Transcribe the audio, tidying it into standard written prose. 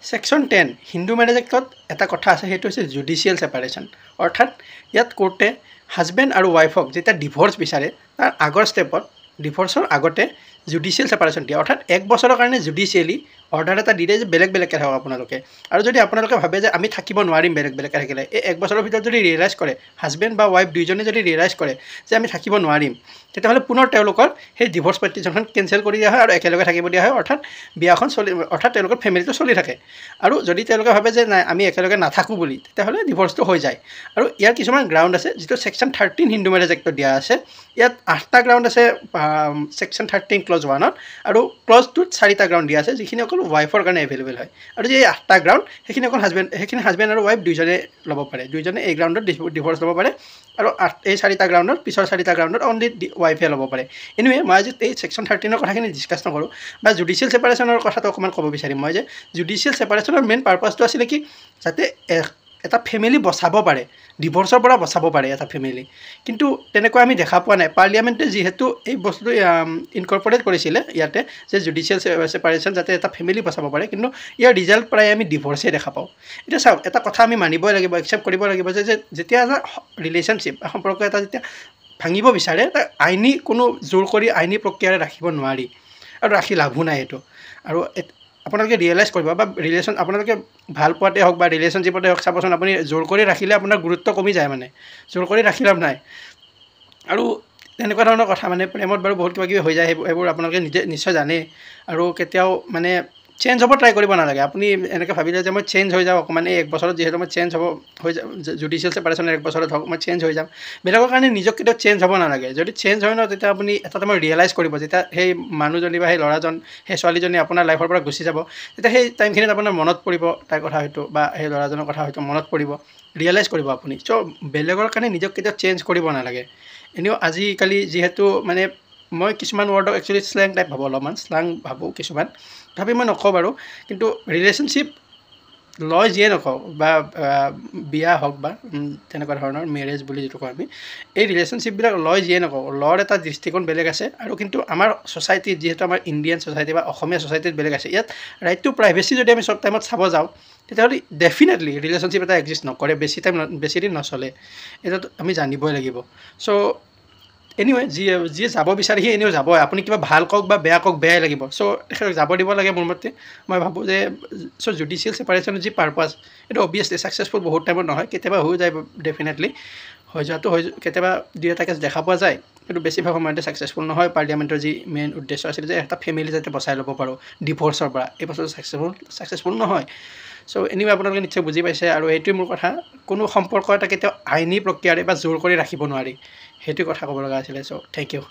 Section 10 Hindu ম্যাৰেজ এক্টত এটা কথা আছে সেইটো হৈছে জুডিচিয়েল সেপাৰেশন অৰ্থাৎ ইয়াত কোৰ্টে হাজবেণ্ড আৰু ওয়াইফক যেতিয়া ডিভোৰ্স বিচাৰে তাৰ আগৰ ষ্টেপত ডিভোৰ্সৰ আগতে জুডিচিয়েল সেপাৰেশন দিয়ে অৰ্থাৎ এক বছৰৰ কাৰণে জুডিচিয়েলি অৰ্ডাৰ এটা দিলে যে বেলেগ বেলেগকৈ থাকক আপোনালোকে আৰু যদি আপোনালোকে ভাবে যে আমি থাকিব নোৱাৰিম বেলেগ বেলেগকৈ থাকিলে এই এক বছৰৰ ভিতৰত যদি ৰিয়েলাইজ কৰে হাজবেণ্ড বা ওয়াইফ দুইজনে যদি ৰিয়েলাইজ কৰে যে আমি থাকিব নোৱাৰিম তেতিয়াহ'লে পুনৰ তেওঁলোকৰ সেই ডিভোৰ্স পেটিশ্যনখন কেনচেল কৰি দিয়া হয় আৰু একেলগে থাকিব দিয়া হয় অৰ্থাৎ বিয়াখন চলি অৰ্থাৎ তেওঁলোকৰ ফেমিলিটো চলি থাকে আৰু যদি তেওঁলোকে ভাবে যে নাই আমি একেলগে নাথাকোঁ বুলি তেতিয়াহ'লে ডিভোৰ্সটো হৈ যায় আৰু ইয়াৰ কিছুমান গ্ৰাউণ্ড আছে যিটো Section 13 হিন্দু ম্যাৰেজ এক্টত দিয়া আছে ইয়াত 8টা গ্ৰাউণ্ড আছে Section 13 ক্লজ 1ত আৰু ক্লজ 2ত 4টা গ্ৰাউণ্ড দিয়া আছে যিখিনি অকল ওয়াইফৰ কাৰণে এভেইলেবল হয় আৰু যে এই 8টা গ্ৰাউণ্ড সেইখিনি অকল হাজবেণ্ড আৰু ওয়াইফ দুইজনে ল'ব পাৰে দুইজনে এই গ্ৰাউণ্ডত ডিভোৰ্স ল'ব পাৰে আৰু এই 4টা গ্ৰাউণ্ডত পিছৰ 4টা গ্ৰাউণ্ডত অনলি ওয়াইফে ল'ব পাৰে এনিৱে মই আজি এই Section 13ৰ কথাখিনি ডিছকাছ নকৰোঁ বা জুডিচিয়েল সেপাৰেশনৰ কথাটো অকণমান ক'ব বিচাৰিম মই যে জুডিচিয়েল সেপাৰেশনৰ মেইন পাৰপাছটো আছিলে কি যাতে এটা ফেমিলি বচাব পাৰে ডিভোৰ্সৰ পৰা বচাব পাৰে এটা ফেমিলি কিন্তু তেনেকৈ আমি দেখা পোৱা নাই পাৰ্লিয়ামেণ্টে যিহেতু এই বস্তুটো ইনকৰ্পৰেট কৰিছিলে ইয়াতে যে জুডিচিয়েল সেপাৰেশন যাতে এটা ফেমিলি বচাব পাৰে কিন্তু ইয়াৰ ৰিজাল্ট প্ৰায় আমি ডিভোৰ্সে দেখা পাওঁ এতিয়া চাওক এটা কথা আমি মানিবই লাগিব একচেপ্ট কৰিব লাগিব যে যেতিয়া এটা ৰিলেশ্যনশ্বিপ সম্পৰ্ক এটা যেতিয়া ভাঙিব বিচাৰে তাৰ আইনী কোনো জোৰ কৰি আইনী প্ৰক্ৰিয়াৰে ৰাখিব নোৱাৰি আৰু ৰাখি লাভো নাই এইটো আৰু আপোনালোকে ৰিয়েলাইজ কৰিব বা ৰিলেশ্যন আপোনালোকে ভাল পোৱাতে হওক বা ৰিলেশ্যনশ্বিপতে হওক চাবচোন আপুনি জোৰ কৰি ৰাখিলে আপোনাৰ গুৰুত্ব কমি যায় মানে জোৰ কৰি ৰাখি লাভ নাই আৰু তেনেকুৱা ধৰণৰ কথা মানে প্ৰেমত বাৰু বহুত কিবা কিবি হৈ যায় সেইবোৰ আপোনালোকে নিশ্চয় জানে আৰু কেতিয়াও মানে চেঞ্জ হ'ব ট্ৰাই কৰিব নালাগে আপুনি এনেকৈ ভাবিলে যে মই চেঞ্জ হৈ যাওঁ অকণমান এই এক বছৰত যিহেতু মই চেঞ্জ হ'ব হৈ যাম জুডিচিয়েল সেপাৰেশনৰ এক বছৰত হওক মই চেঞ্জ হৈ যাম বেলেগৰ কাৰণে নিজক কেতিয়াও চেঞ্জ হ'ব নালাগে যদি চেঞ্জ হয় ন তেতিয়া আপুনি এটা টাইমত ৰিয়েলাইজ কৰিব যেতিয়া সেই মানুহজনী বা সেই ল'ৰাজন সেই ছোৱালীজনী আপোনাৰ লাইফৰ পৰা গুচি যাব তেতিয়া সেই টাইমখিনিত আপোনাৰ মনত পৰিব তাইৰ কথা হয়তো বা সেই ল'ৰাজনৰ কথা হয়তো মনত পৰিব ৰিয়েলাইজ কৰিব আপুনি চ' বেলেগৰ কাৰণে নিজক কেতিয়াও চেঞ্জ কৰিব নালাগে এনেও আজিকালি যিহেতু মানে মই কিছুমান ৱৰ্ডক একচুৱেলি স্লেং টাইপ ভাবোঁ অলপমান স্লেং ভাবোঁ কিছুমান তথাপি মই নকওঁ বাৰু কিন্তু ৰিলেশ্যনশ্বিপ লয় যিয়ে নকওঁ বা বিয়া হওক বা তেনেকুৱা ধৰণৰ মেৰেজ বুলি যিটো কওঁ আমি এই ৰিলেশ্যনশ্বিপবিলাক লয় যিয়ে নকওঁ লৰ এটা দৃষ্টিকোণ বেলেগ আছে আৰু কিন্তু আমাৰ ছ'চাইটিত যিহেতু আমাৰ ইণ্ডিয়ান ছ'চাইটি বা অসমীয়া ছ'চাইটিত বেলেগ আছে ইয়াত ৰাইট টু প্ৰাইভেচি যদি আমি চব টাইমত চাব যাওঁ তেতিয়াহ'লে ডেফিনেটলি ৰিলেশ্যনশ্বিপ এটা এক্সিষ্ট নকৰে বেছি দিন নচলে এইটো আমি জানিবই লাগিব চ' এনিৱে যিয়ে যাব বিচাৰে সি এনেও যাবই আপুনি কিবা ভাল কওক বা বেয়া কওক বেয়াই লাগিব চ' তেখেতক যাব দিব লাগে মোৰ মতে মই ভাবোঁ যে চ' জুডিচিয়েল সেপাৰেশনৰ যি পাৰপাছ এইটো অবভিয়াছলি ছাকচেছফুল বহুত টাইমত নহয় কেতিয়াবা হৈ যায় ডেফিনেটলি হৈ যোৱাটো কেতিয়াবা দুই এটা কেছ দেখা পোৱা যায় কিন্তু বেছিভাগ সময়তে ছাকচেছফুল নহয় পাৰ্লিয়ামেণ্টৰ যি মেইন উদ্দেশ্য আছিল যে এটা ফেমিলি যাতে বচাই ল'ব পাৰোঁ ডিভোৰ্সৰ পৰা এই বছৰটো ছাকচেছফুল নহয় চ' এনিৱে আপোনালোকে নিশ্চয় বুজি পাইছে আৰু এইটোৱে মোৰ কথা কোনো সম্পৰ্ক এটা কেতিয়াও আইনী প্ৰক্ৰিয়াৰে বা জোৰ কৰি ৰাখিব নোৱাৰি সেইটো কথা ক'ব লগা আছিলে চ' থেংক ইউ